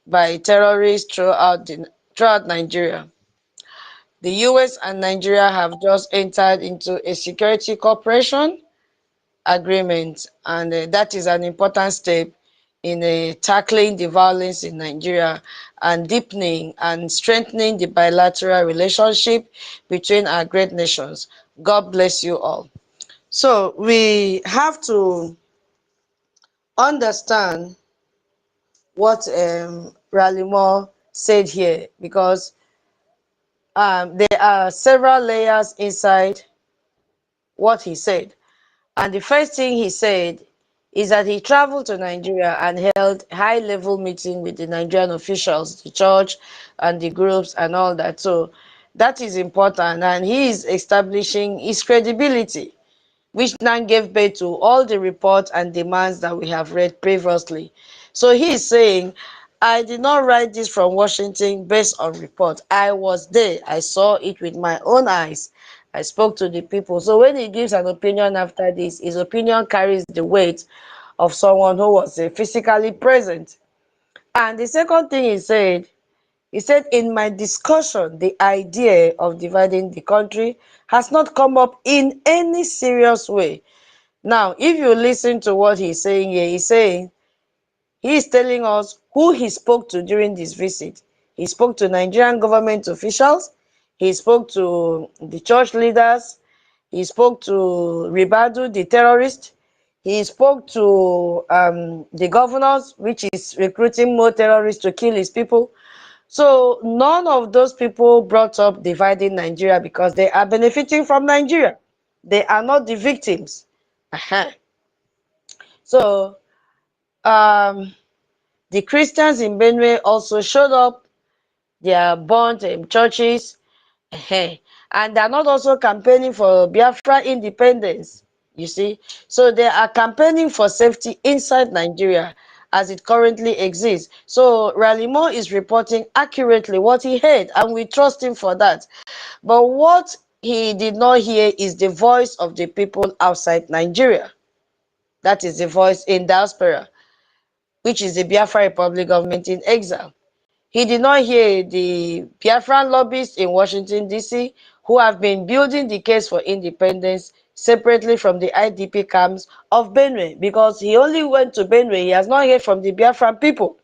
by terrorists throughout Nigeria. The US and Nigeria have just entered into a security cooperation agreement, and that is an important step in tackling the violence in Nigeria and deepening and strengthening the bilateral relationship between our great nations. God bless you all. So we have to understand what Ralimo said here, because there are several layers inside what he said. And the first thing he said is that he traveled to Nigeria and held high-level meeting with the Nigerian officials, the church and the groups and all that. So that is important, and he is establishing his credibility, which now gave birth to all the reports and demands that we have read previously. So he is saying, I did not write this from Washington based on report. I was there. I saw it with my own eyes. I spoke to the people. So when he gives an opinion after this, his opinion carries the weight of someone who was physically present. And the second thing he said, in my discussion, the idea of dividing the country has not come up in any serious way. Now, if you listen to what he's saying here, he is telling us who he spoke to during this visit. He spoke to Nigerian government officials, he spoke to the church leaders, he spoke to Ribadu, the terrorist, he spoke to the governors, which is recruiting more terrorists to kill his people. So none of those people brought up dividing Nigeria because they are benefiting from Nigeria. They are not the victims. So the Christians in Benue also showed up. They are burnt churches. And they are not also campaigning for Biafra independence, you see. So they are campaigning for safety inside Nigeria as it currently exists. So Ralimo is reporting accurately what he heard, and we trust him for that. But what he did not hear is the voice of the people outside Nigeria. That is the voice in diaspora, which is the Biafra Republic government in exile. He did not hear the Biafran lobbyists in Washington, D.C., who have been building the case for independence separately from the IDP camps of Benue, because he only went to Benue. He has not heard from the Biafran people.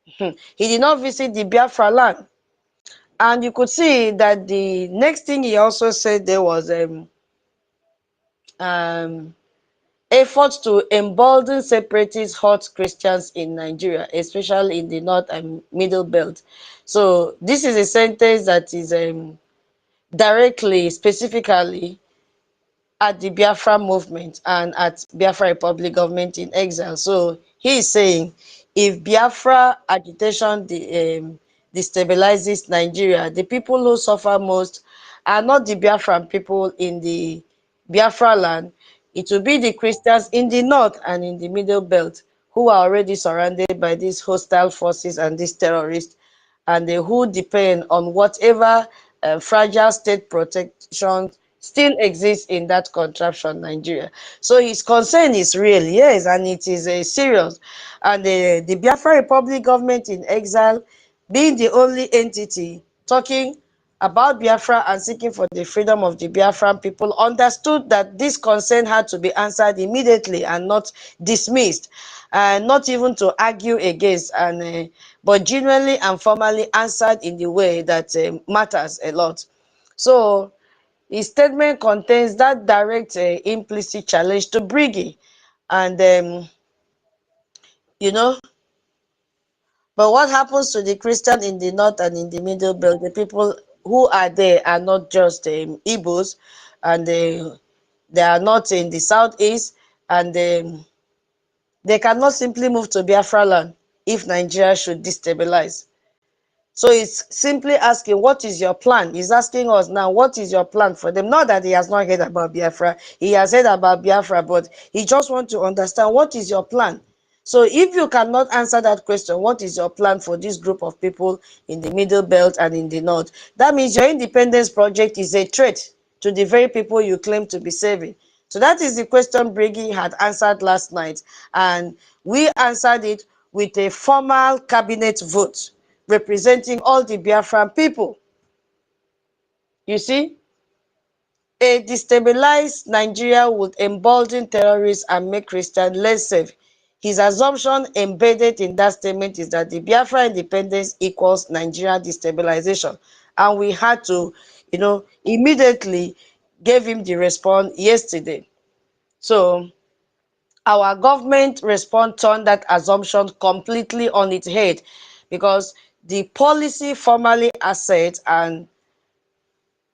He did not visit the Biafra land. And you could see that the next thing he also said there was efforts to embolden separatist hot Christians in Nigeria, especially in the north and middle belt. So this is a sentence that is directly, specifically at the Biafra movement and at Biafra Republic government in exile. So he is saying, if Biafra agitation destabilizes Nigeria, the people who suffer most are not the Biafran people in the Biafra land. It will be the Christians in the north and in the middle belt who are already surrounded by these hostile forces and these terrorists, and who depend on whatever fragile state protection still exists in that contraption, Nigeria. So his concern is real, yes, and it is serious. And the Biafra Republic government in exile, being the only entity talking about Biafra and seeking for the freedom of the Biafran people, understood that this concern had to be answered immediately and not dismissed, and not even to argue against, and but genuinely and formally answered in the way that matters a lot. So his statement contains that direct implicit challenge to Briggy, and you know, but what happens to the Christian in the north and in the middle belt? The people who are there are not just Igbos, and they are not in the southeast, and they cannot simply move to Biafra land if Nigeria should destabilize. So it's simply asking, what is your plan? He's asking us now, what is your plan for them? Not that he has not heard about Biafra. He has heard about Biafra, but he just wants to understand, what is your plan? So if you cannot answer that question, what is your plan for this group of people in the middle belt and in the north? That means your independence project is a threat to the very people you claim to be saving. So that is the question Briggy had answered last night, and we answered it with a formal cabinet vote representing all the Biafran people. You see, a destabilized Nigeria would embolden terrorists and make Christians less safe. His assumption embedded in that statement is that the Biafra independence equals Nigeria destabilization. And we had to, immediately give him the response yesterday. So our government response turned that assumption completely on its head, because the policy formally asserts and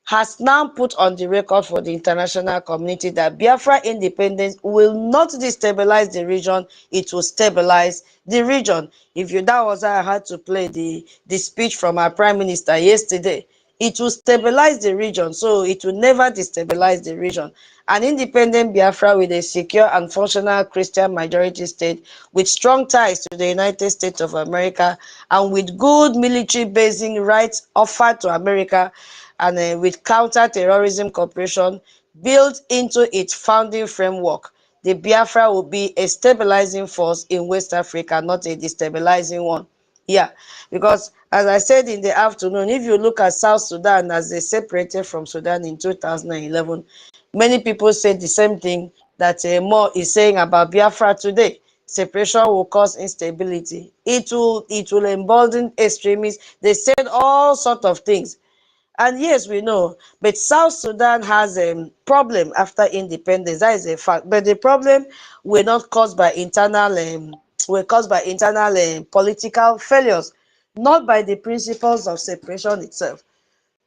has now put on the record for the international community that Biafra independence will not destabilize the region, it will stabilize the region. That was how I had to play the speech from our Prime Minister yesterday. It will stabilize the region, so it will never destabilize the region. An independent Biafra with a secure and functional Christian majority state with strong ties to the United States of America and with good military basing rights offered to America, and with counter-terrorism cooperation built into its founding framework, the Biafra will be a stabilizing force in West Africa, not a destabilizing one. Yeah, because as I said in the afternoon, if you look at South Sudan as they separated from Sudan in 2011, many people said the same thing that Mo is saying about Biafra today. Separation will cause instability. It will embolden extremists. They said all sorts of things. And yes, we know, but South Sudan has a problem after independence. That is a fact. But the problem were not caused by internal political failures, not by the principles of separation itself.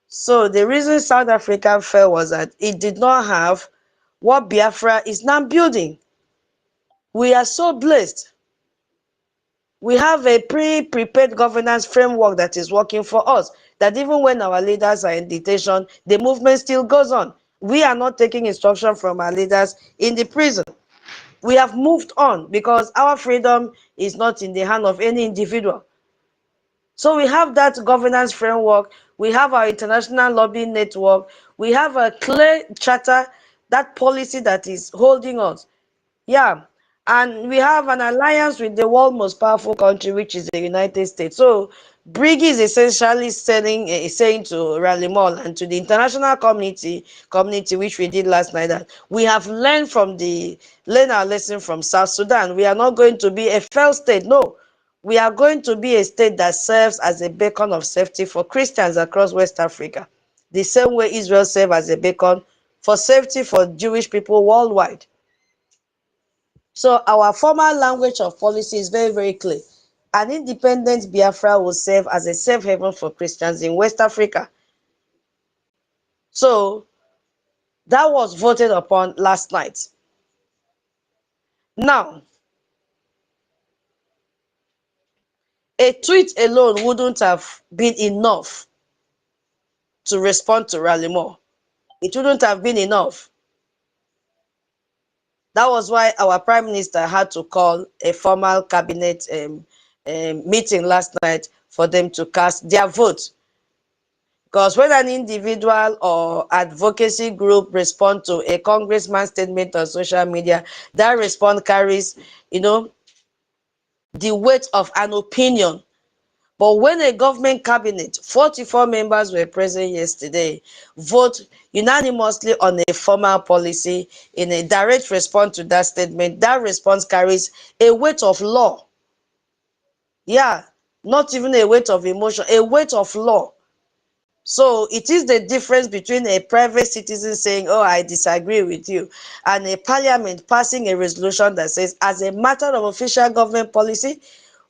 So the reason South Africa fell was that it did not have what Biafra is now building. We are so blessed. We have a pre-prepared governance framework that is working for us, that even when our leaders are in detention, the movement still goes on. We are not taking instruction from our leaders in the prison. We have moved on because our freedom is not in the hand of any individual. So we have that governance framework. We have our international lobbying network. We have a clear charter, that policy that is holding us. Yeah, and we have an alliance with the world's most powerful country, which is the United States. So Briggy is essentially saying to Rally Mall and to the international community, which we did last night, that we have learned our lesson from South Sudan. We are not going to be a failed state. No, we are going to be a state that serves as a beacon of safety for Christians across West Africa, the same way Israel serves as a beacon for safety for Jewish people worldwide. So our formal language of policy is very, very clear. An independent Biafra will serve as a safe haven for Christians in West Africa. So that was voted upon last night. Now, a tweet alone wouldn't have been enough to respond to Ralimo. It wouldn't have been enough. That was why our Prime Minister had to call a formal cabinet meeting last night for them to cast their vote. Because when an individual or advocacy group respond to a congressman's statement on social media, that response carries, the weight of an opinion. But when a government cabinet, 44 members were present yesterday, vote unanimously on a formal policy in a direct response to that statement, that response carries a weight of law. Yeah, not even a weight of emotion, a weight of law. So it is the difference between a private citizen saying, oh, I disagree with you, and a parliament passing a resolution that says, as a matter of official government policy,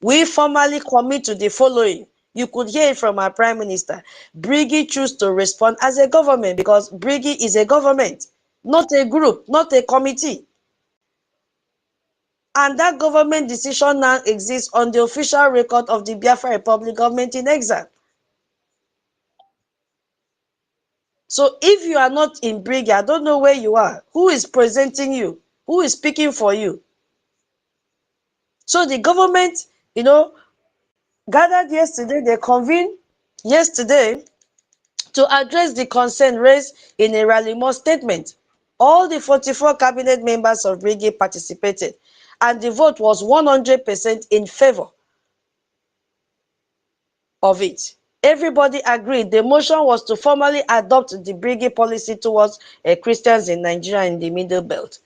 we formally commit to the following. You could hear it from our Prime Minister. Briggy choose to respond as a government because Briggy is a government, not a group, not a committee. And that government decision now exists on the official record of the Biafra Republic government in exile. So if you are not in Briggy, I don't know where you are. Who is presenting you? Who is speaking for you? So the government, gathered yesterday, they convened yesterday to address the concern raised in a Rallymo statement. All the 44 cabinet members of Briggy participated. and the vote was 100% in favor of it. Everybody agreed. The motion was to formally adopt the bringing policy towards Christians in Nigeria in the Middle Belt.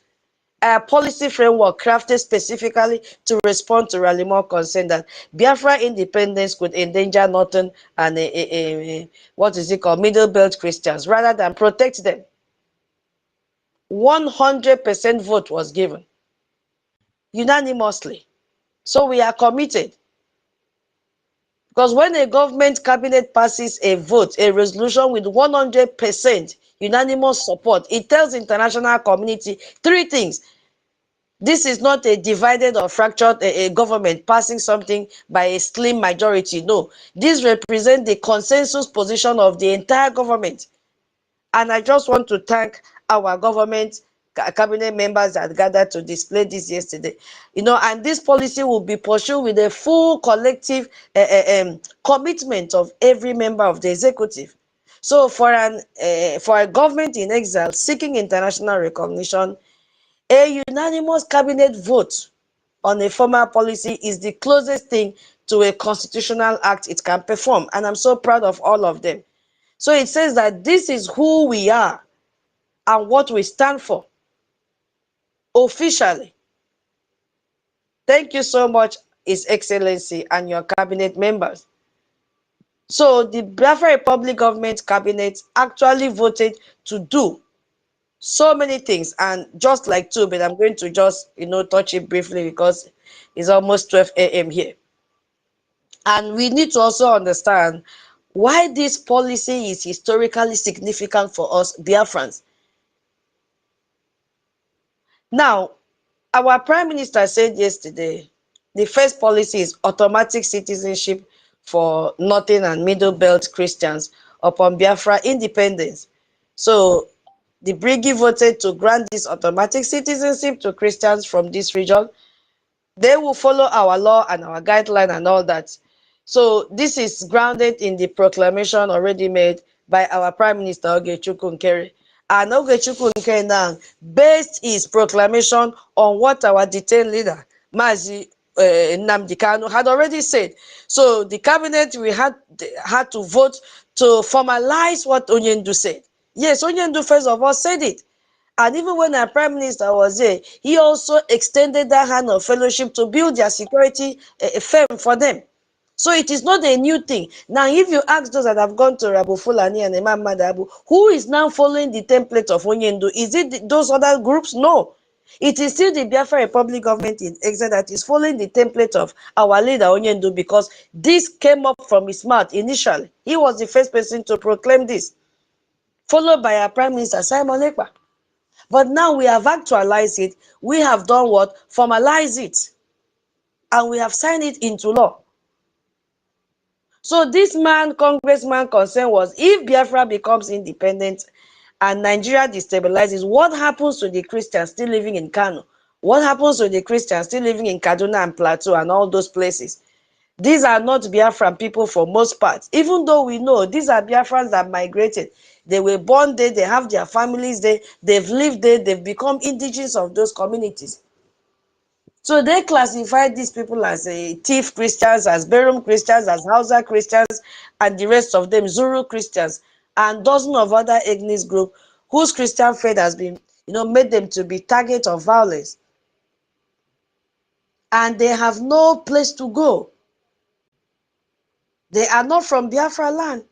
A policy framework crafted specifically to respond to Rallymore's concern that Biafra independence could endanger northern and what is it called, Middle Belt Christians rather than protect them. 100% vote was given unanimously. So we are committed. Because when a government cabinet passes a vote, a resolution with 100% unanimous support, it tells the international community three things. This is not a divided or fractured a government passing something by a slim majority. No, this represents the consensus position of the entire government. And I just want to thank our government cabinet members that gathered to display this yesterday. And this policy will be pursued with a full collective commitment of every member of the executive. So for a government in exile seeking international recognition, a unanimous cabinet vote on a formal policy is the closest thing to a constitutional act it can perform. And I'm so proud of all of them. So it says that this is who we are and what we stand for officially. Thank you so much, His Excellency and your cabinet members. So the Biafra Republic government cabinet actually voted to do so many things, and just like two, but I'm going to just touch it briefly because it's almost 12 a.m. here. And we need to also understand why this policy is historically significant for us Biafrans. Now, our Prime Minister said yesterday, the first policy is automatic citizenship for Northern and Middle Belt Christians upon Biafra independence. So, the Brigade voted to grant this automatic citizenship to Christians from this region. They will follow our law and our guideline and all that. So, this is grounded in the proclamation already made by our Prime Minister Ogechukwu Nkere. And Ogechukwu Nkere now based his proclamation on what our detained leader, Mazi NNAMDI KANU, had already said. So the cabinet, we had to vote to formalize what Onyendu said. Yes, Onyendu first of all said it. And even when our Prime Minister was there, he also extended that hand of fellowship to build their security firm for them. So it is not a new thing. Now, if you ask those that have gone to Rabu Fulani and Imam Madabu, who is now following the template of Onyendu? Is it those other groups? No. It is still the Biafra Republic government in exile that is following the template of our leader Onyendu, because this came up from his mouth initially. He was the first person to proclaim this, followed by our Prime Minister Simon Ekpa. But now we have actualized it. We have done what? Formalize it. And we have signed it into law. So this man, congressman concern was, if Biafra becomes independent and Nigeria destabilizes, what happens to the Christians still living in KANU? What happens to the Christians still living in Kaduna and Plateau and all those places? These are not Biafran people for most parts, even though we know these are Biafrans that migrated. They were born there, they have their families there, they've lived there, they've become indigenous of those communities. So they classified these people as thief Christians, as Berum Christians, as Hausa Christians, and the rest of them Zulu Christians, and dozens of other ethnic groups whose Christian faith has been, made them to be target of violence. And they have no place to go. They are not from Biafra land,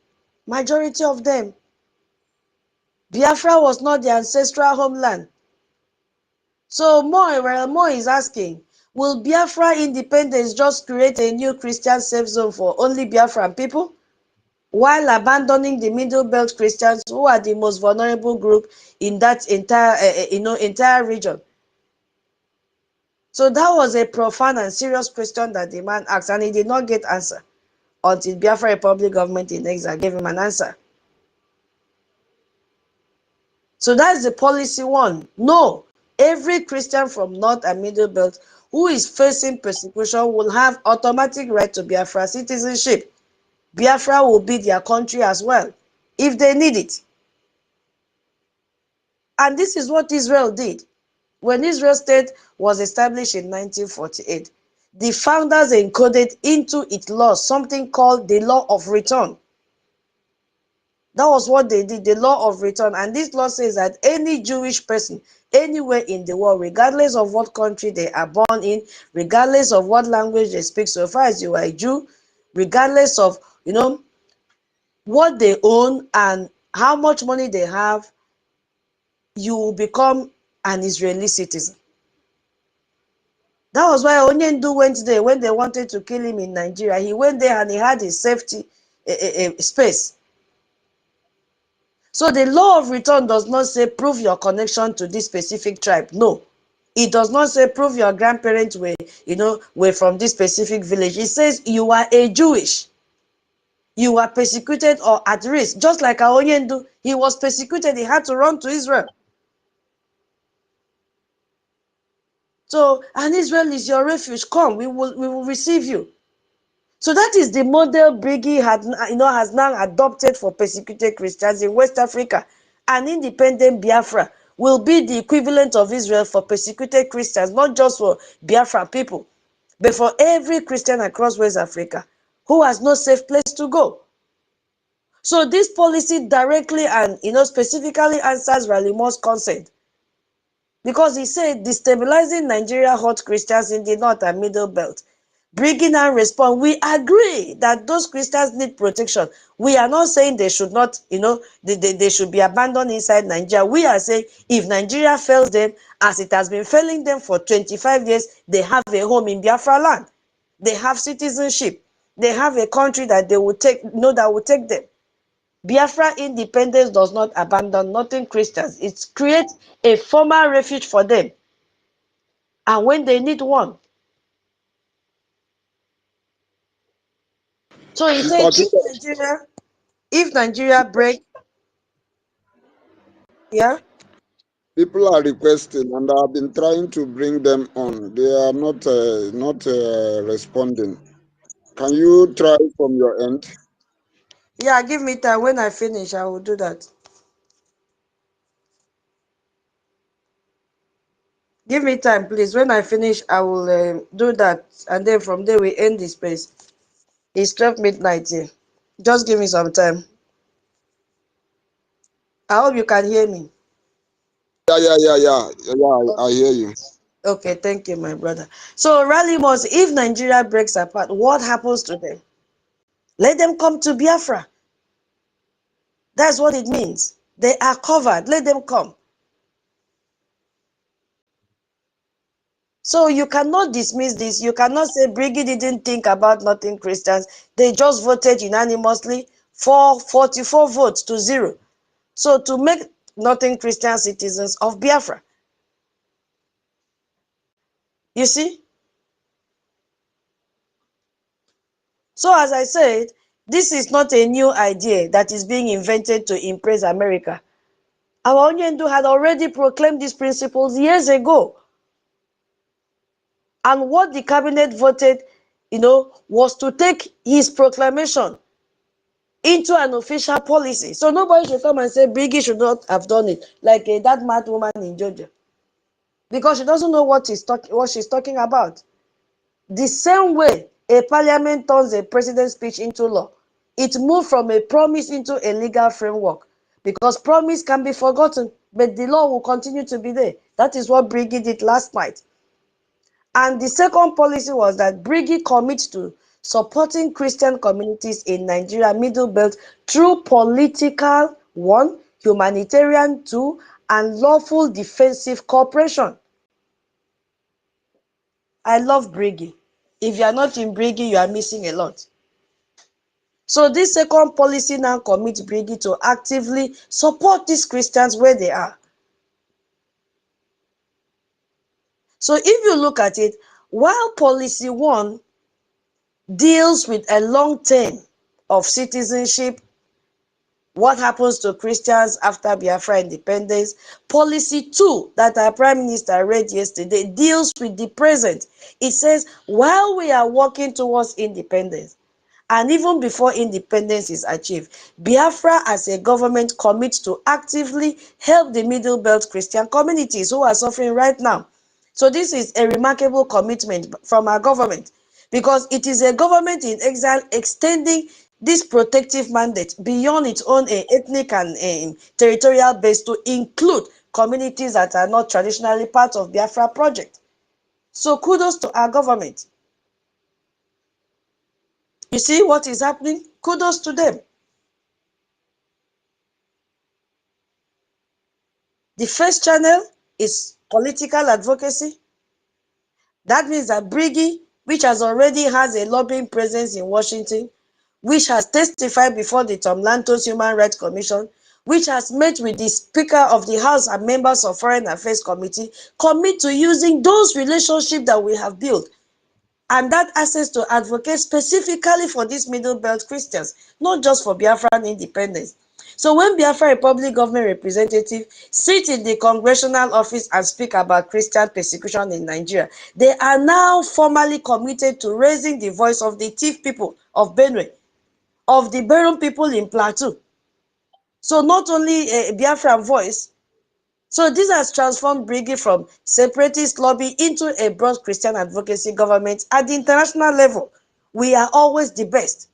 majority of them. Biafra was not their ancestral homeland. So more is asking, will Biafra independence just create a new Christian safe zone for only Biafran people, while abandoning the Middle Belt Christians, who are the most vulnerable group in that entire region? So that was a profound and serious question that the man asked, and he did not get answer until Biafra Republic government in exile gave him an answer. So that's the policy one. No, every Christian from North and Middle Belt who is facing persecution will have automatic right to Biafra citizenship. Biafra will be their country as well, if they need it. And this is what Israel did When Israel state was established in 1948, the founders encoded into its law something called the law of return. That was what they did, the law of return. And this law says that any Jewish person anywhere in the world, regardless of what country they are born in, regardless of what language they speak, so far as you are a Jew, regardless of, what they own and how much money they have, you will become an Israeli citizen. That was why Onyendu went there when they wanted to kill him in Nigeria. He went there and he had his safety space. So the law of return does not say prove your connection to this specific tribe. No. It does not say prove your grandparents were from this specific village. It says you are a Jewish. You are persecuted or at risk. Just like Onyendu, he was persecuted. He had to run to Israel. So, and Israel is your refuge. Come, we will receive you. So that is the model Briggy has now adopted for persecuted Christians in West Africa. An independent Biafra will be the equivalent of Israel for persecuted Christians, not just for Biafra people, but for every Christian across West Africa who has no safe place to go. So this policy directly and specifically answers Ralimo's consent. Because he said destabilizing Nigeria hurt Christians in the North and Middle Belt. Bringing and respond, we agree that those Christians need protection. We are not saying they should not, they should be abandoned inside Nigeria. We are saying if Nigeria fails them, as it has been failing them for 25 years, they have a home in Biafra land. They have citizenship. They have a country that they will take, that will take them. Biafra independence does not abandon nothing Christians. It creates a formal refuge for them. And when they need one. So he said if Nigeria break, yeah. People are requesting, and I've been trying to bring them on. They are not responding. Can you try from your end? Yeah, give me time. When I finish, I will do that. Give me time, please. When I finish, I will do that. And then from there, we end the space. It's 12 midnight here. Just give me some time. I hope you can hear me. Yeah. I hear you. Okay, thank you, my brother. So, Rally Mos, if Nigeria breaks apart, what happens to them? Let them come to Biafra. That's what it means. They are covered. Let them come. So you cannot dismiss this. You cannot say Briggy didn't think about nothing Christians. They just voted unanimously for 44 votes to 0. So to make nothing Christian citizens of Biafra. You see? So as I said, this is not a new idea that is being invented to impress America. Our Onyendu had already proclaimed these principles years ago. And what the cabinet voted, was to take his proclamation into an official policy. So nobody should come and say Briggy should not have done it, like that mad woman in Georgia. Because she doesn't know what she's talking about. The same way a parliament turns a president's speech into law, it moved from a promise into a legal framework. Because promise can be forgotten, but the law will continue to be there. That is what Briggy did last night. And the second policy was that Briggy commits to supporting Christian communities in Nigeria Middle Belt through political, 1, humanitarian, 2, and lawful defensive cooperation. I love Briggy. If you are not in Briggy, you are missing a lot. So this second policy now commits Briggy to actively support these Christians where they are. So if you look at it, while policy 1 deals with a long term of citizenship, what happens to Christians after Biafra independence, policy 2 that our Prime Minister read yesterday deals with the present. It says, while we are working towards independence, And even before independence is achieved, Biafra as a government commits to actively help the Middle Belt Christian communities who are suffering right now. So this is a remarkable commitment from our government, because it is a government in exile extending this protective mandate beyond its own ethnic and territorial base to include communities that are not traditionally part of Biafra project. So kudos to our government. You see what is happening? Kudos to them. The first channel is political advocacy. That means that Briggy, which has already has a lobbying presence in Washington, which has testified before the Tom Lantos Human Rights Commission, which has met with the Speaker of the House and members of Foreign Affairs Committee, commit to using those relationships that we have built and that access to advocate specifically for these Middle Belt Christians, not just for Biafran independence. So when Biafra Republic government representative sit in the congressional office and speak about Christian persecution in Nigeria, they are now formally committed to raising the voice of the Tiv people of Benue, of the Beron people in Plateau. So not only a Biafran voice, so this has transformed Briggy from separatist lobby into a broad Christian advocacy government at the international level. We are always the best.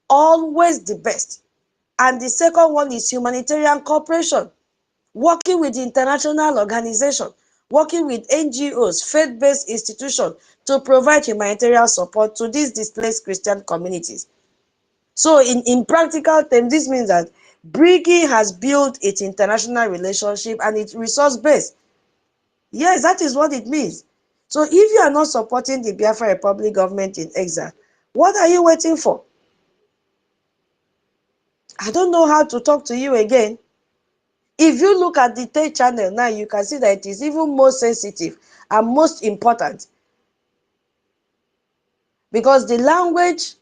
Always the best. And the second one is humanitarian cooperation, working with international organizations, working with NGOs, faith-based institutions to provide humanitarian support to these displaced Christian communities. So in practical terms, this means that Briggy has built its international relationship and its resource base. Yes, that is what it means. So if you are not supporting the Biafra Republic government in exile, what are you waiting for? I don't know how to talk to you again. If you look at the third channel now, you can see that it is even more sensitive and most important, because the language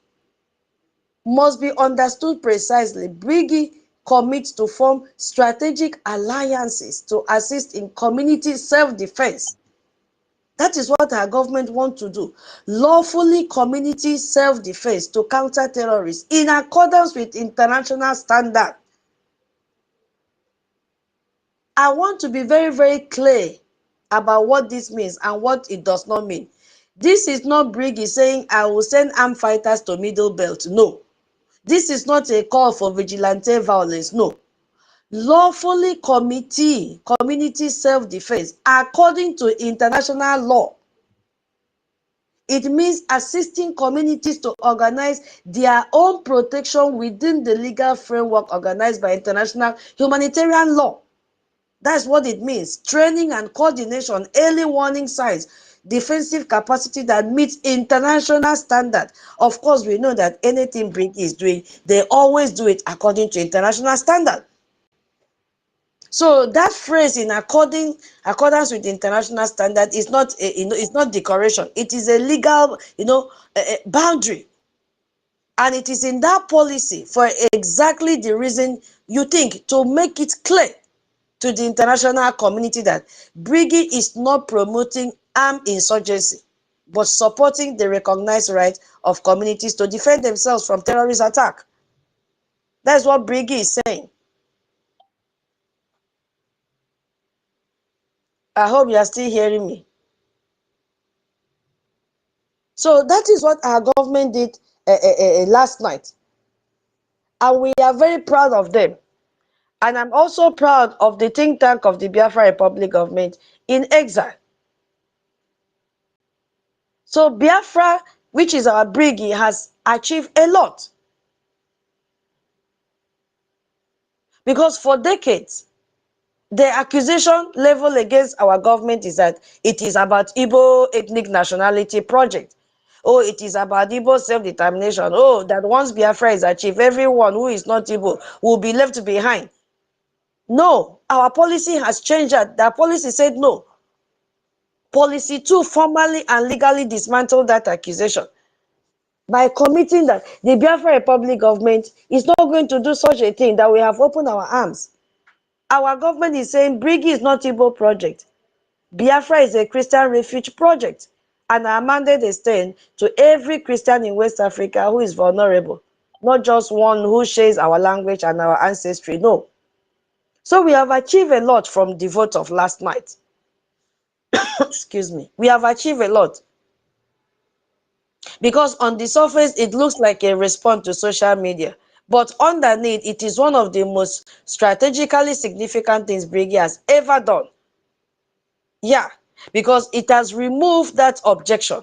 must be understood precisely. Briggy commits to form strategic alliances to assist in community self-defense. That is what our government wants to do. Lawfully community self-defense to counter terrorists in accordance with international standards. I want to be very, very clear about what this means and what it does not mean. This is not Briggy saying, I will send armed fighters to Middle Belt. No. This is not a call for vigilante violence. No. Lawfully community self-defense according to international law. It means assisting communities to organize their own protection within the legal framework organized by international humanitarian law. That's what it means. Training and coordination, early warning signs, defensive capacity that meets international standard. Of course, we know that anything Briggy is doing, they always do it according to international standard. So that phrase in accordance with international standard is not it's not decoration. It is a legal boundary, and it is in that policy for exactly the reason you think, to make it clear to the international community that Briggy is not promoting armed insurgency, but supporting the recognized right of communities to defend themselves from terrorist attack. That's what Briggy is saying. I hope you are still hearing me. So that is what our government did last night. And we are very proud of them. And I'm also proud of the think tank of the Biafra Republic government in exile. So Biafra, which is our Briggy, has achieved a lot. Because for decades, the accusation level against our government is that it is about Igbo ethnic nationality project. Oh, it is about Igbo self-determination. Oh, that once Biafra is achieved, everyone who is not Igbo will be left behind. No, our policy has changed that. That policy said no. Policy 2 formally and legally dismantled that accusation by committing that the Biafra Republic government is not going to do such a thing, that we have opened our arms. Our government is saying Briggy is not Igbo project. Biafra is a Christian refuge project. And our mandate is saying to every Christian in West Africa who is vulnerable, not just one who shares our language and our ancestry. No. So we have achieved a lot from the vote of last night. Excuse me. We have achieved a lot. Because on the surface, it looks like a response to social media. But underneath, it is one of the most strategically significant things Briggy has ever done. Yeah, because it has removed that objection.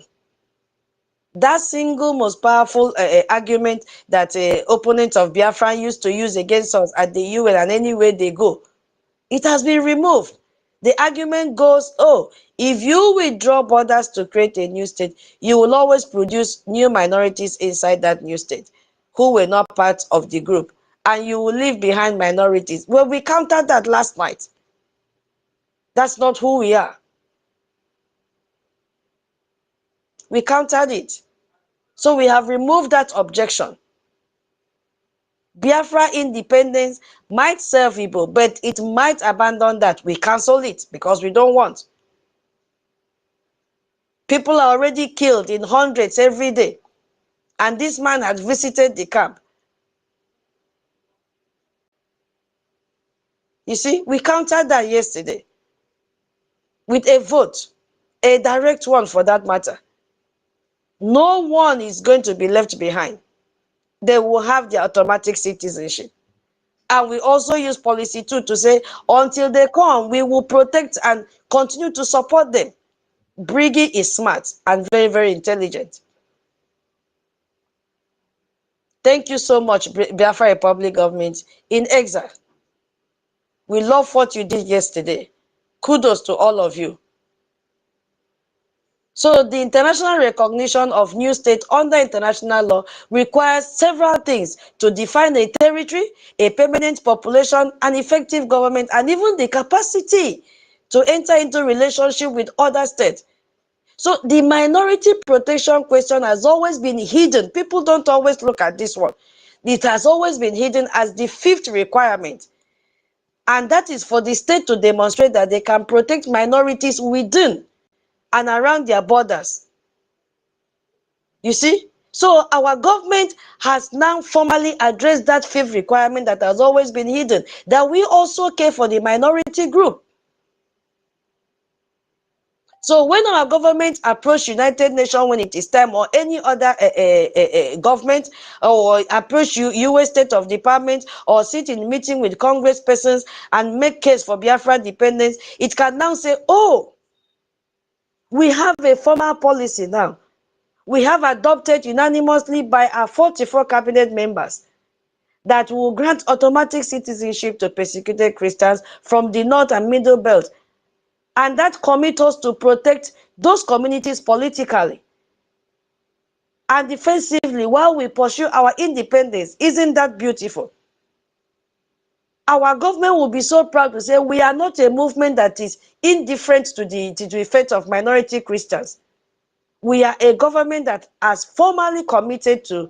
That single most powerful argument that opponents of Biafra used to use against us at the UN and anywhere they go, it has been removed. The argument goes, oh, if you withdraw borders to create a new state, you will always produce new minorities inside that new state who were not part of the group, and you will leave behind minorities. Well, we countered that last night. That's not who we are. We countered it. So we have removed that objection. Biafra independence might serve Igbo, but it might abandon that. We cancel it because we don't want. People are already killed in hundreds every day. And this man had visited the camp. You see, we countered that yesterday with a vote, a direct one for that matter. No one is going to be left behind. They will have their automatic citizenship. And we also use policy 2 to say, until they come, we will protect and continue to support them. Briggy is smart and very, very intelligent. Thank you so much, Biafra Republic government in exile. We love what you did yesterday. Kudos to all of you. So the international recognition of new states under international law requires several things to define a territory, a permanent population, an effective government, and even the capacity to enter into relationship with other states. So the minority protection question has always been hidden. People don't always look at this one. It has always been hidden as the 5th requirement. And that is for the state to demonstrate that they can protect minorities within and around their borders. You see? So our government has now formally addressed that 5th requirement that has always been hidden, that we also care for the minority group. So when our government approach United Nations when it is time, or any other government, or approach US State of Department, or sit in meeting with Congress persons and make case for Biafra independence, it can now say, oh, we have a formal policy now. We have adopted unanimously by our 44 cabinet members that will grant automatic citizenship to persecuted Christians from the North and Middle Belt. And that commits us to protect those communities politically and defensively while we pursue our independence. Isn't that beautiful? Our government will be so proud to say we are not a movement that is indifferent to the fate of minority Christians. We are a government that has formally committed to,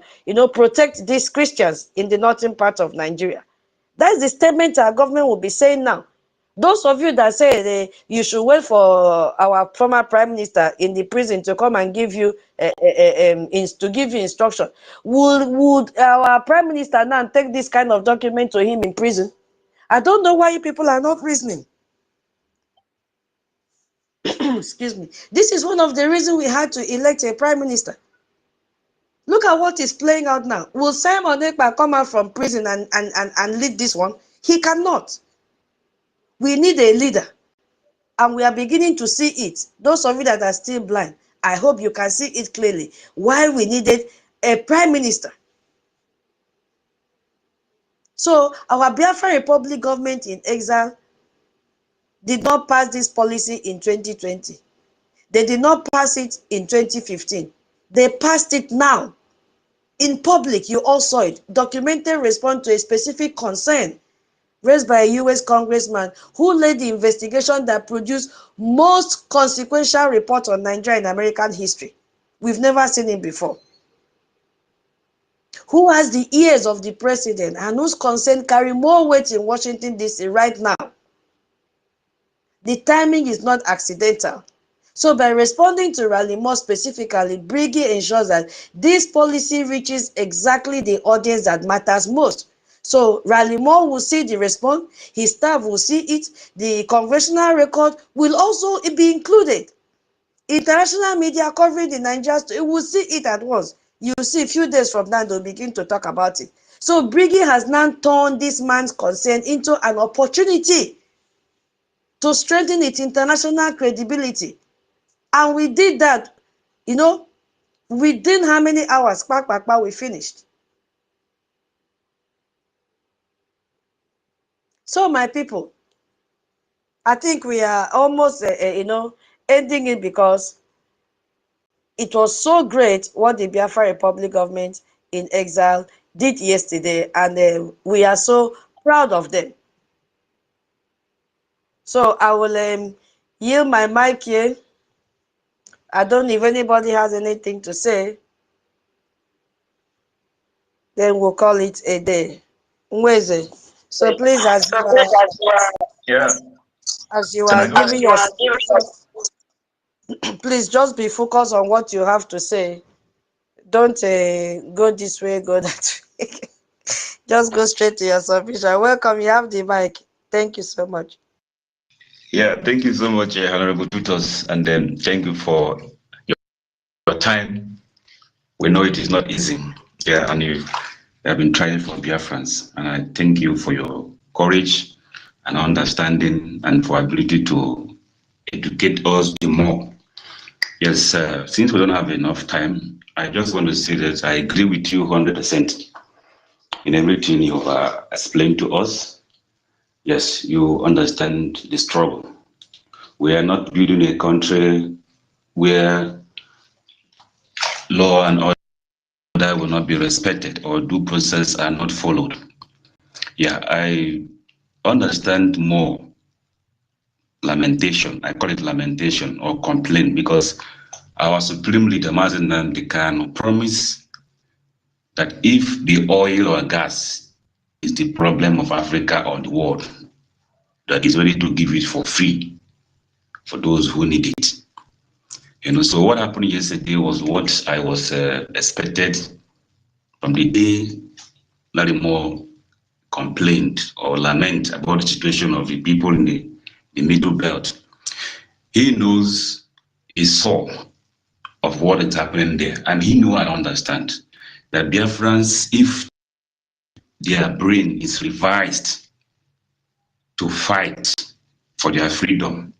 protect these Christians in the northern part of Nigeria. That's the statement our government will be saying now. Those of you that say you should wait for our former prime minister in the prison to come and give you instruction, would our prime minister now take this kind of document to him in prison? I don't know why you people are not reasoning. Excuse me. This is one of the reasons we had to elect a prime minister. Look at what is playing out now. Will Simon Ekpa come out from prison and lead this one? He cannot. We need a leader. And we are beginning to see it. Those of you that are still blind, I hope you can see it clearly. Why we needed a prime minister. So our Biafra Republic government in exile did not pass this policy in 2020. They did not pass it in 2015. They passed it now. In public, you all saw it. Documented response to a specific concern raised by a US congressman who led the investigation that produced most consequential report on Nigeria in American history. We've never seen it before. Who has the ears of the president and whose consent carry more weight in Washington, D.C. right now. The timing is not accidental. So by responding to Rally more specifically, Briggy ensures that this policy reaches exactly the audience that matters most. So Rally Moore will see the response, his staff will see it, the congressional record will also be included. International media covering the Nigeria story will see it at once. You will see a few days from now they'll begin to talk about it. So Briggy has now turned this man's concern into an opportunity to strengthen its international credibility. And we did that, within how many hours, we finished. So my people, I think we are almost, ending it because it was so great what the Biafra Republic government in exile did yesterday, and we are so proud of them. So I will yield my mic here. I don't know if anybody has anything to say. Then we'll call it a day. Mweze. So please, Yeah. as you Can are I go? giving your please just be focused on what you have to say. Don't go this way, go that way. Just go straight to your submission. Welcome, you have the mic. Thank you so much. Yeah, thank you so much, Honorable Tutos, and thank you for your time. We know it is not easy. Yeah, and you have been trying for Biafrans, and I thank you for your courage and understanding and for ability to educate us the more. Yes, since we don't have enough time, I just want to say that I agree with you 100% in everything you explained to us. Yes, you understand the struggle. We are not building a country where law and order will not be respected or due process are not followed. Yeah, I understand more lamentation. I call it lamentation or complaint because our supreme leader, NNAMDI, KANU, promised that if the oil or gas is the problem of Africa or the world, that is ready to give it for free for those who need it. So what happened yesterday was what I was expected from the day Larry Moore complained or lament about the situation of the people in the middle belt. He knows, he saw of what is happening there, and he knew and understand that Biafrans, if their brain is revised to fight for their freedom,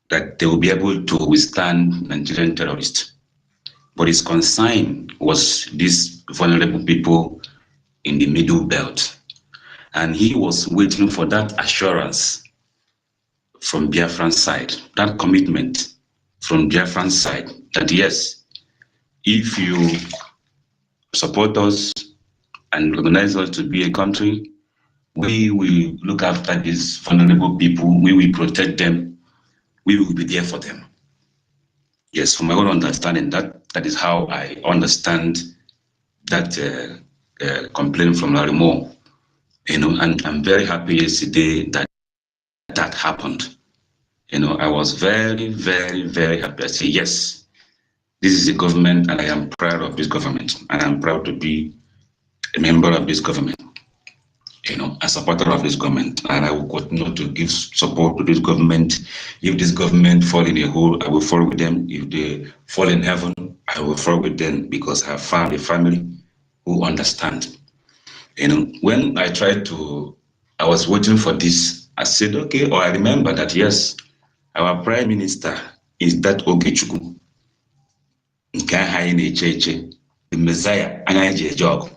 that they will be able to withstand Nigerian terrorists. But his concern was these vulnerable people in the middle belt. And he was waiting for that assurance from Biafran side, that commitment from Biafran side, that yes, if you support us and recognize us to be a country, we will look after these vulnerable people, we will protect them, we will be there for them. Yes, from my own understanding, that is how I understand that complaint from Larry Moore. And I'm very happy yesterday that that happened. I was very, very, very happy. I say, yes, this is a government and I am proud of this government and I'm proud to be a member of this government, a supporter of this government. And I will continue to give support to this government. If this government fall in a hole, I will fall with them. If they fall in heaven, I will fall with them because I have found a family who understand. When I was waiting for this, I said, okay, or I remember that, yes, our prime minister is that Ogechukwu, the Messiah, and job.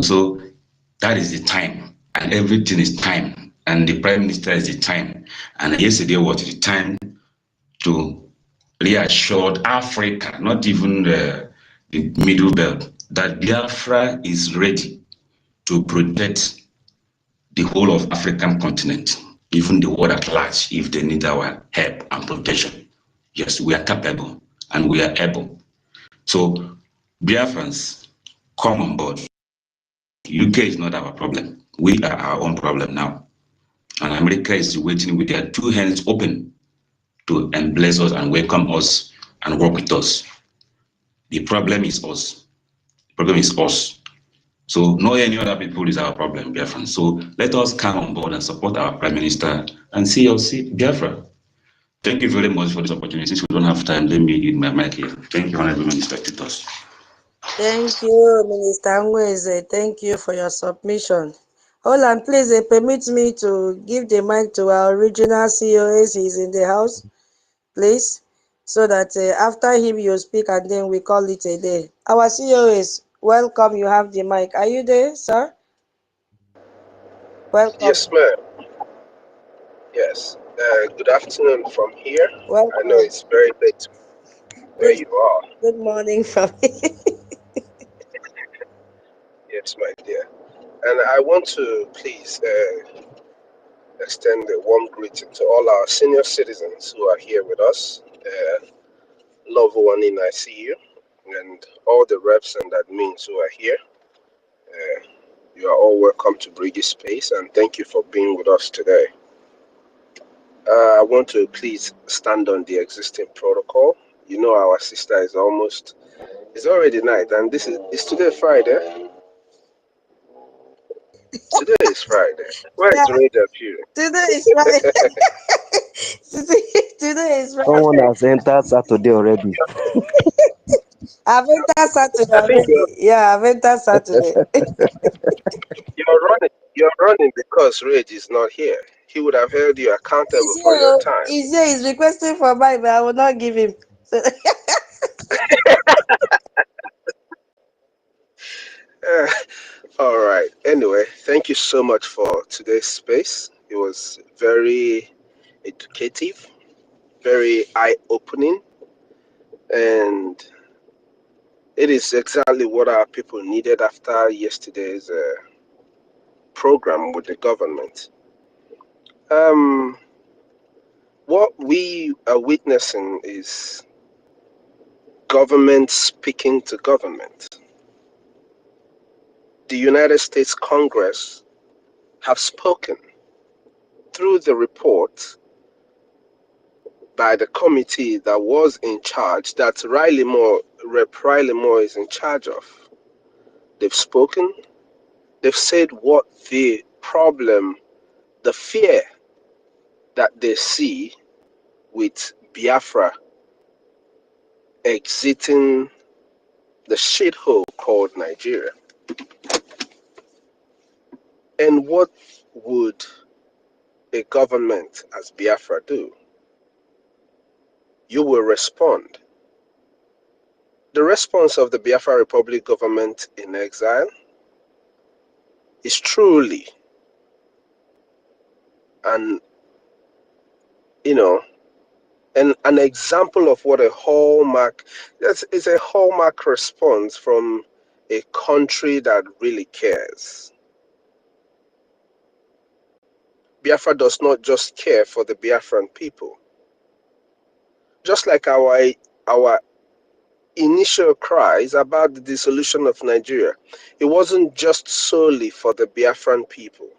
So that is the time, and everything is time, and the prime minister is the time. And yesterday was the time to reassure Africa, not even the middle belt, that Biafra is ready to protect the whole of African continent, even the world at large, if they need our help and protection. Yes, we are capable and we are able. So Biafrans, come on board. UK is not our problem. We are our own problem now. And America is waiting with their two hands open to embrace us and welcome us and work with us. The problem is us. The problem is us. So no any other people is our problem, Biafra. So let us come on board and support our Prime Minister and see us see Biafra. Thank you very much for this opportunity. Since we don't have time, let me give my mic here. Thank you, Honorable Minister Titus. Thank you, Minister Nweze. Thank you for your submission. Hold on, please permit me to give the mic to our original COS. He's in the house, please, so that after him you speak and then we call it a day. Our COS, welcome. You have the mic. Are you there, sir? Welcome. Yes, ma'am. Yes. Good afternoon from here. I know Welcome. it's very late where Good. you are. Good morning from Yes, my dear. And I want to please extend a warm greeting to all our senior citizens who are here with us. Loved one in ICU and all the reps and admins who are here. You are all welcome to Bridges Space and thank you for being with us today. I want to please stand on the existing protocol. You know our sister is it's already night, and it's today Friday. Today is Friday. Where yeah. is Radio Fury? Today is Friday. Today is Friday. Someone has entered Saturday already. I've entered Saturday I think already. Yeah, I've entered Saturday. you're running because Rage is not here. He would have held you accountable He's for your here. time. He's here. He's requesting for mine, but I will not give him. So, Uh, all right. Anyway, thank you so much for today's space. It was very educative, very eye-opening, and it is exactly what our people needed after yesterday's program with the government. Um, what we are witnessing is government speaking to government. The United States Congress have spoken through the report by the committee that was in charge, that Rep. Riley Moore is in charge of. They've spoken, they've said what the problem, the fear that they see with Biafra exiting the shithole called Nigeria. And what would a government as Biafra do? You will respond. The response of the Biafra Republic government in exile is truly an, an example of what a hallmark, is a hallmark response from a country that really cares. Biafra does not just care for the Biafran people. Just like our initial cries about the dissolution of Nigeria, it wasn't just solely for the Biafran people,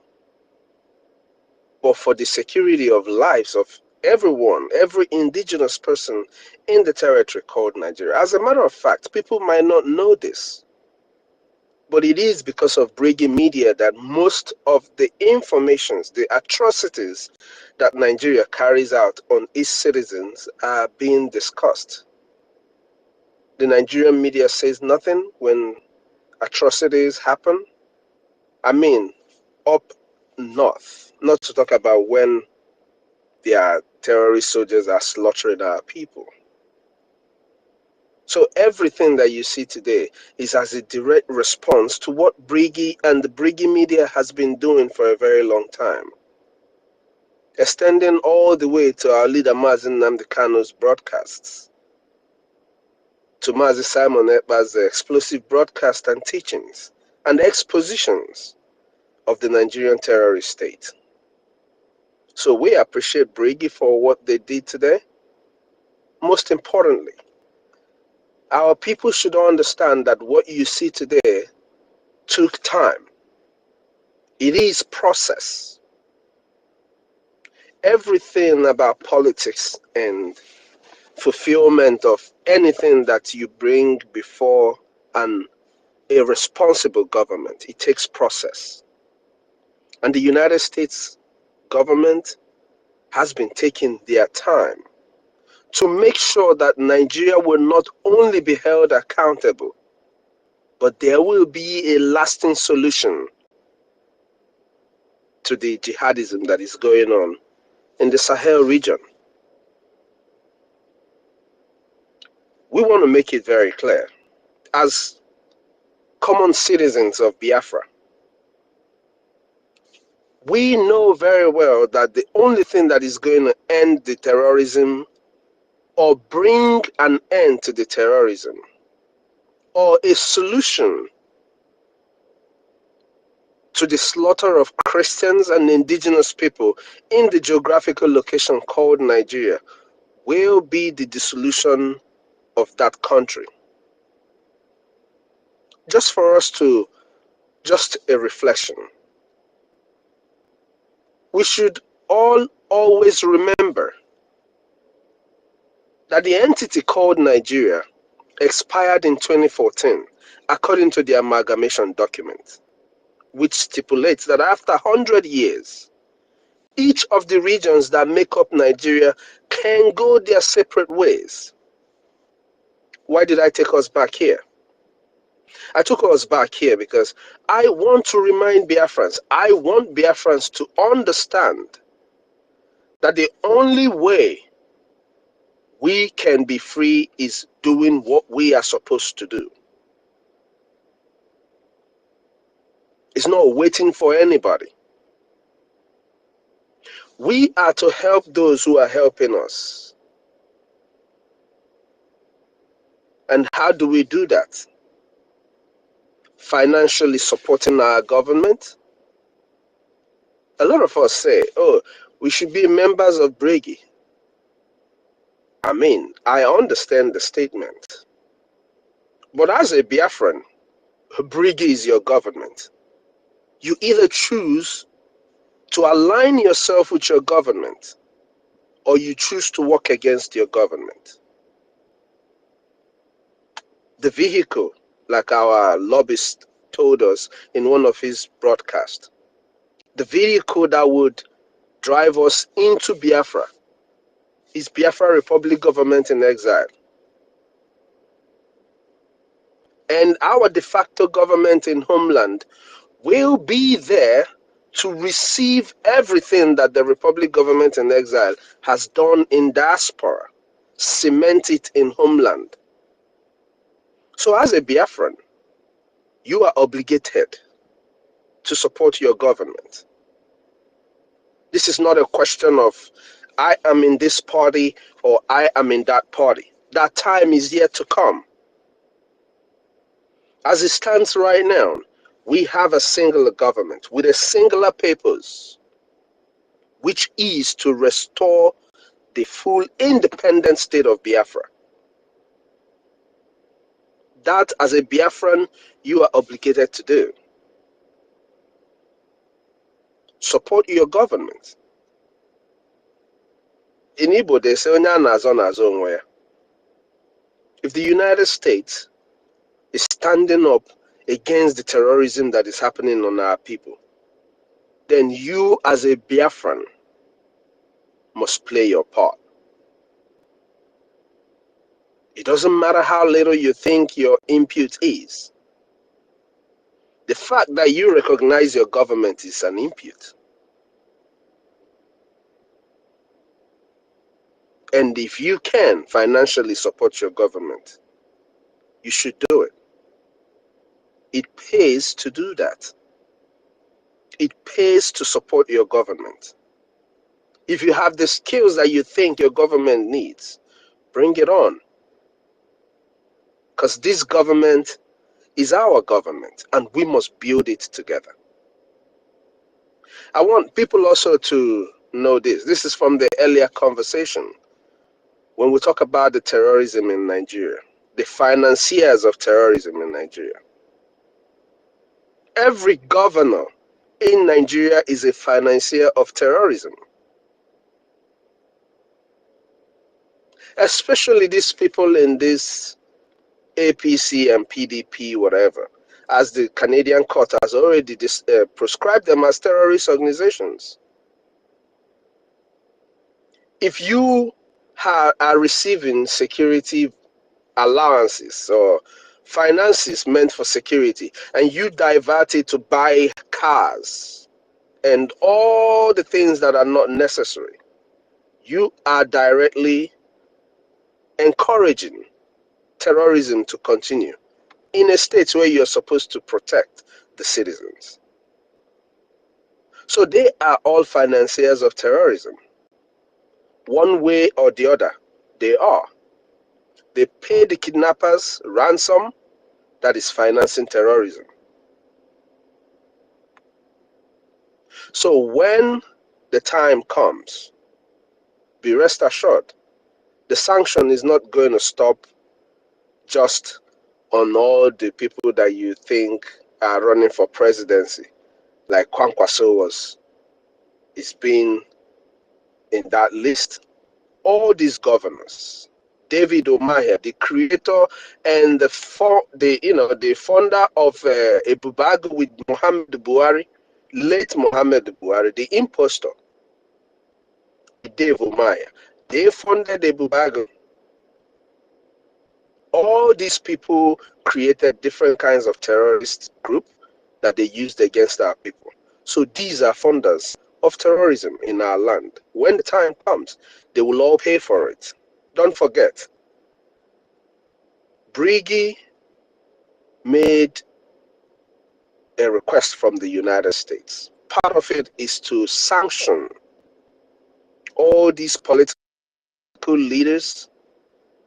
but for the security of lives of everyone, every indigenous person in the territory called Nigeria. As a matter of fact, people might not know this, but it is because of Brigi Media that most of the informations, the atrocities that Nigeria carries out on its citizens are being discussed. The Nigerian media says nothing when atrocities happen. I mean, up north, not to talk about when their terrorist soldiers are slaughtering our people. So everything that you see today is as a direct response to what Brigi and the Brigi media has been doing for a very long time. Extending all the way to our leader Mazi Nnamdi Kanu's broadcasts, to Mazi Simon Ekpa's explosive broadcast and teachings, and expositions of the Nigerian terrorist state. So we appreciate Brigi for what they did today. Most importantly, our people should understand that what you see today took time. It is process. everything about politics and fulfillment of anything that you bring before a responsible government, it takes process. And the United States government has been taking their time to make sure that Nigeria will not only be held accountable, but there will be a lasting solution to the jihadism that is going on in the Sahel region. We want to make it very clear, as common citizens of Biafra, we know very well that the only thing that is going to end the terrorism or bring an end to the terrorism or a solution to the slaughter of Christians and indigenous people in the geographical location called Nigeria will be the dissolution of that country. Just for us to, just a reflection, we should all always remember that the entity called Nigeria expired in 2014 according to the amalgamation document, which stipulates that after 100 years, each of the regions that make up Nigeria can go their separate ways. Why did I take us back here? I took us back here because I want to remind Biafrans, I want Biafrans to understand that the only way we can be free is doing what we are supposed to do. It's not waiting for anybody. We are to help those who are helping us. And how do we do that? Financially supporting our government. A lot of us say, oh, we should be members of Brigi. I mean, I understand the statement. But as a Biafran, Brigi is your government. You either choose to align yourself with your government or you choose to work against your government. The vehicle, like our lobbyist told us in one of his broadcasts, the vehicle that would drive us into Biafra is Biafra Republic government in exile. And our de facto government in homeland will be there to receive everything that the Republic government in exile has done in diaspora, cement it in homeland. So as a Biafran, you are obligated to support your government. This is not a question of I am in this party or I am in that party. That time is yet to come. As it stands right now, we have a singular government with a singular purpose, which is to restore the full independent state of Biafra. That, as a Biafran, you are obligated to do. Support your government. In Igbo, they say, if the United States is standing up against the terrorism that is happening on our people, then you, as a Biafran, must play your part. It doesn't matter how little you think your input is. The fact that you recognize your government is an input. And if you can financially support your government, you should do it. It pays to do that. It pays to support your government. If you have the skills that you think your government needs, bring it on. Because this government is our government and we must build it together. I want people also to know this. This is from the earlier conversation when we talk about the terrorism in Nigeria, the financiers of terrorism in Nigeria. Every governor in Nigeria is a financier of terrorism. especially these people in this APC and PDP, whatever, as the Canadian court has already prescribed them as terrorist organizations. If you are receiving security allowances or finances meant for security and you divert it to buy cars and all the things that are not necessary, you are directly encouraging terrorism to continue in a state where you're supposed to protect the citizens. So they are all financiers of terrorism. One way or the other, they are. They pay the kidnappers ransom that is financing terrorism. So when the time comes, be rest assured, the sanction is not going to stop just on all the people that you think are running for presidency, like Kwankwaso is being in that list. All these governors, David Umahi, the creator and the founder of Ebubago with Muhammad Buhari, late Muhammad Buhari, the impostor, Dave Umahi, they funded Ebubago. All these people created different kinds of terrorist group that they used against our people. So these are funders of terrorism in our land. When the time comes, they will all pay for it. Don't forget, Brigi made a request from the United States. Part of it is to sanction all these political leaders,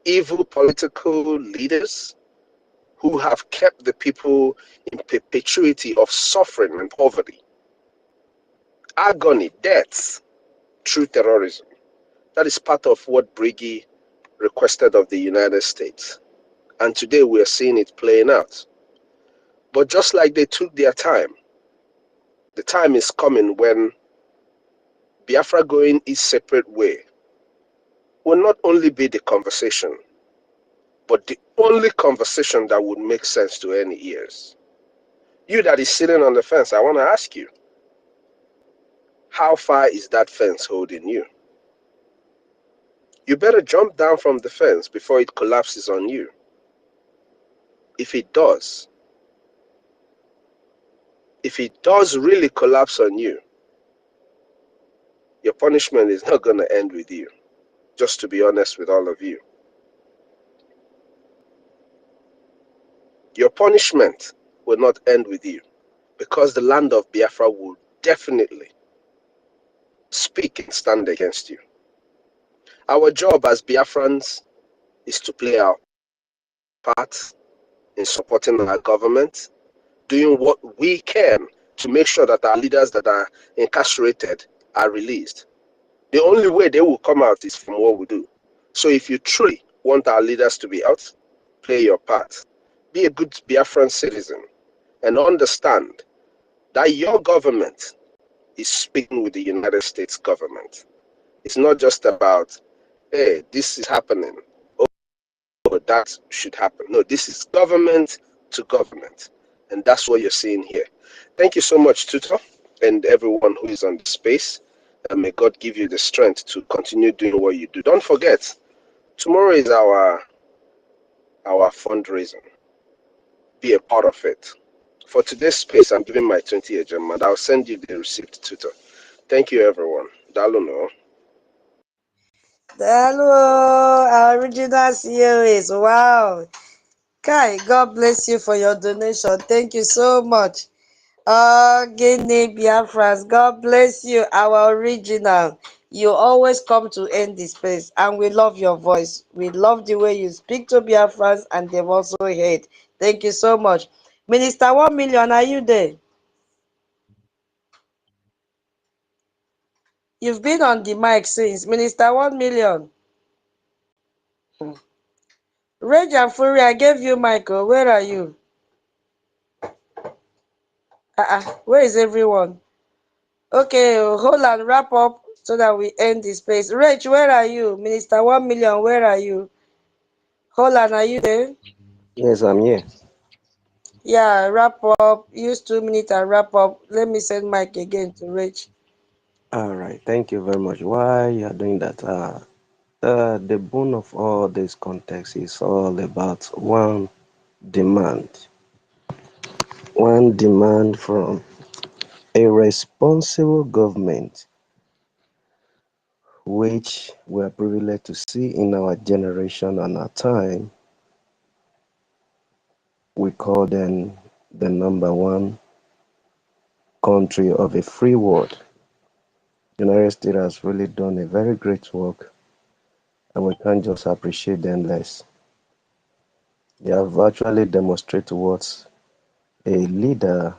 evil political leaders who have kept the people in perpetuity of suffering and poverty, agony, deaths through terrorism. That is part of what Brigi requested of the United States. And today we are seeing it playing out. But just like they took their time, the time is coming when Biafra going its separate way will not only be the conversation, but the only conversation that would make sense to any ears. You that is sitting on the fence, I want to ask you, how far is that fence holding you? You better jump down from the fence before it collapses on you. If it does really collapse on you, your punishment is not going to end with you, just to be honest with all of you. Your punishment will not end with you, because the land of Biafra will definitely speak and stand against you. Our job as Biafrans is to play our part in supporting our government, doing what we can to make sure that our leaders that are incarcerated are released. The only way they will come out is from what we do. So if you truly want our leaders to be out, play your part. Be a good Biafran citizen and understand that your government is speaking with the United States government. It's not just about, hey, this is happening, or that should happen. No, this is government to government. And that's what you're seeing here. Thank you so much, Tutor, and everyone who is on the space. And may God give you the strength to continue doing what you do. Don't forget, tomorrow is our fundraising. Be a part of it. For today's space, I'm giving my 20 gem, and I'll send you the receipt, Tutor. Thank you, everyone. Daluno. Hello, our original COAs. Wow. Kai, God bless you for your donation. Thank you so much. Guinea Biafras, God bless you, our original. You always come to end this space, and we love your voice. We love the way you speak to Biafrans, and they've also heard. Thank you so much. Minister 1 million, are you there? You've been on the mic since. Minister 1 million. Rage and Fury, I gave you Michael. Where are you? Where is everyone? Okay, hold on, wrap up. so that we end this place. Rach, where are you? Minister 1 million, where are you? Holland, are you there? Yes, I'm here. Yeah, wrap up. Use 2 minutes and wrap up. Let me send mic again to Rach. All right. Thank you very much. Why you are doing that? The bone of all this context is all about demand. One demand from a responsible government, which we are privileged to see in our generation and our time. We call them the number one country of a free world. The United States has really done a very great work, and we can't just appreciate them less. They have actually demonstrated what a leader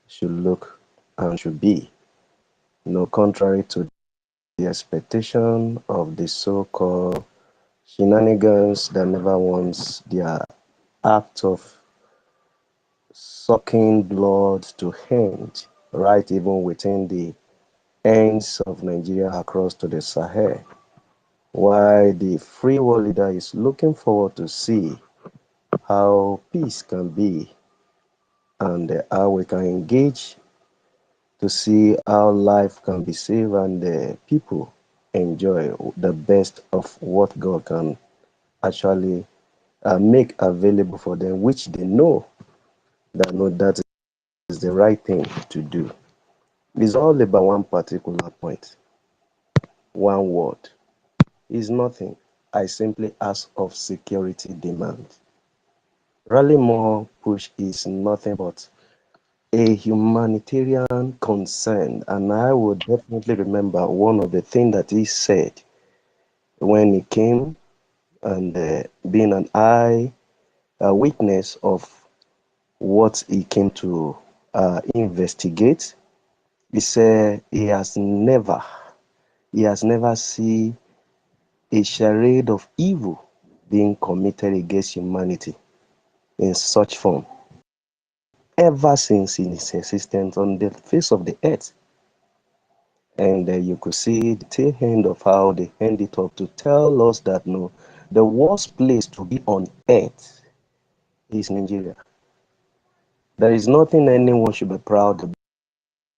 should look and should be, contrary to the expectation of the so-called shenanigans that never wants their act of sucking blood to end, right even within the ends of Nigeria across to the Sahel. While the free world leader is looking forward to see how peace can be and how we can engage to see how life can be saved and the people enjoy the best of what God can actually make available for them, which they know that is the right thing to do. It's all about one particular point, one word. It's nothing. I simply ask of security demand. Rally more push is nothing but a humanitarian concern, and I would definitely remember one of the things that he said when he came and being an eye witness of what he came to investigate. He said he has never seen a charade of evil being committed against humanity in such form ever since in his existence on the face of the earth. And you could see the tail end of how they end it up to tell us that no, the worst place to be on earth is Nigeria. There is nothing anyone should be proud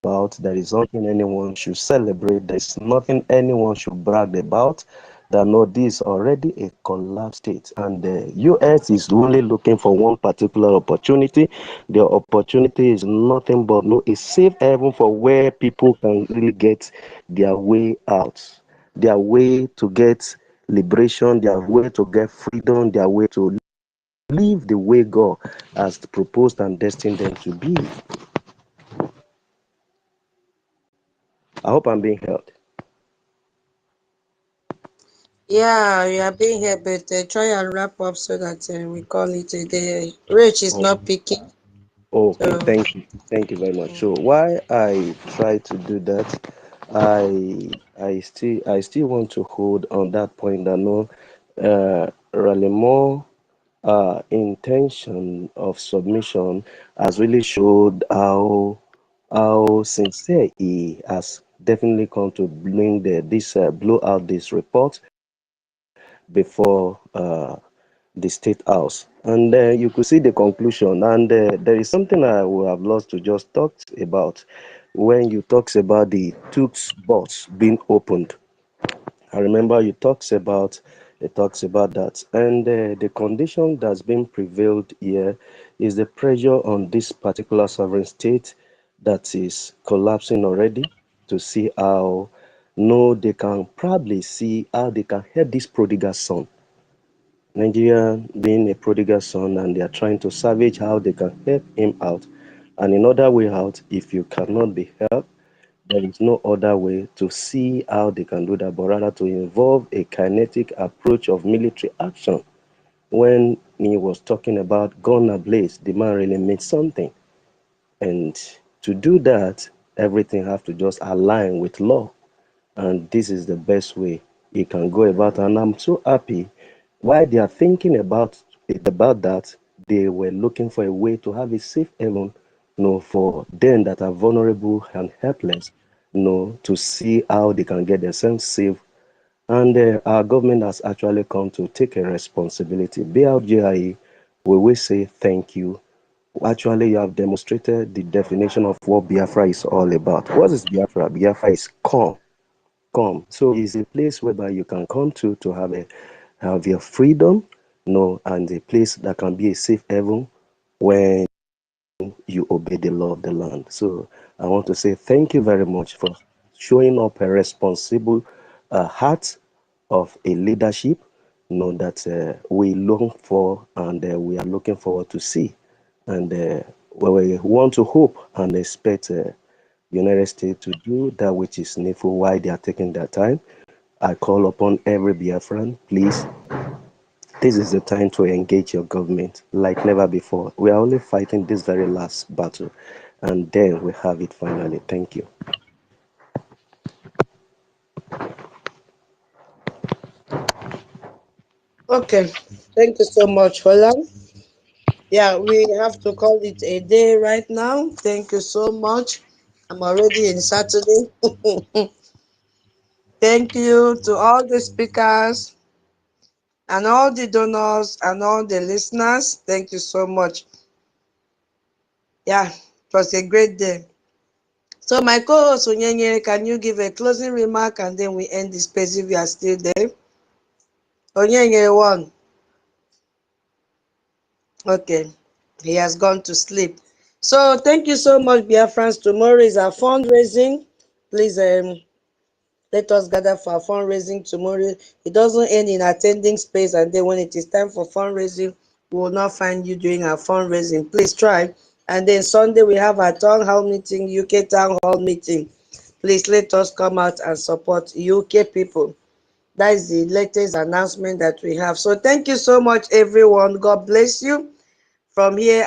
about. There is nothing anyone should celebrate. There is nothing anyone should brag about. That no, this is already a collapsed state, and the U.S. is only looking for one particular opportunity. The opportunity is nothing but no a safe haven for where people can really get their way out, their way to get liberation, their way to get freedom, their way to live the way God has proposed and destined them to be. I hope I'm being heard. Yeah, you are being here, but try and wrap up so that we call it a day. Rach is Oh, not picking. okay, So, thank you very much. So why I try to do that, I still want to hold on that point that no, Ralemo intention of submission has really showed how sincere he has definitely come to bring blow out this report before the state house, and you could see the conclusion. And there is something I would have lost to just talk about when you talks about the Tooks box being opened. I remember it talks about that, and the condition that's been prevailed here is the pressure on this particular sovereign state that is collapsing already to see how no they can probably see how they can help this prodigal son. Nigeria being a prodigal son, and they are trying to salvage how they can help him out. And in other way out, if you cannot be helped, there is no other way to see how they can do that, but rather to involve a kinetic approach of military action. When he was talking about gun ablaze, the man really meant something. And to do that, everything have to just align with law. And this is the best way you can go about. And I'm so happy while they are thinking about that, they were looking for a way to have a safe haven, for them that are vulnerable and helpless, to see how they can get themselves safe. And our government has actually come to take a responsibility. BLGIE, we will say thank you. Actually, you have demonstrated the definition of what Biafra is all about. What is Biafra? Biafra is calm. Calm. So it's a place whereby you can come to have your freedom, and a place that can be a safe haven when you obey the law of the land. So I want to say thank you very much for showing up a responsible heart of a leadership, that we long for, and we are looking forward to see. And we want to hope and expect United States to do that which is needful while they are taking their time. I call upon every Biafran, please, this is the time to engage your government like never before. We are only fighting this very last battle, and then we have it finally. Thank you. Okay, thank you so much, Holland. Yeah, we have to call it a day right now. Thank you so much. I'm already in Saturday. Thank you to all the speakers and all the donors and all the listeners. Thank you so much. Yeah, it was a great day. So, my co host, Onyenye, can you give a closing remark and then we end the space if you are still there? Onyenye, one. Okay, he has gone to sleep. So, thank you so much, Biafrans. Tomorrow is our fundraising. Please, let us gather for our fundraising tomorrow. It doesn't end in attending space, and then when it is time for fundraising, we will not find you doing our fundraising. Please try. And then Sunday, we have our town hall meeting, UK town hall meeting. Please let us come out and support UK people. That is the latest announcement that we have. So thank you so much, everyone. God bless you. From here,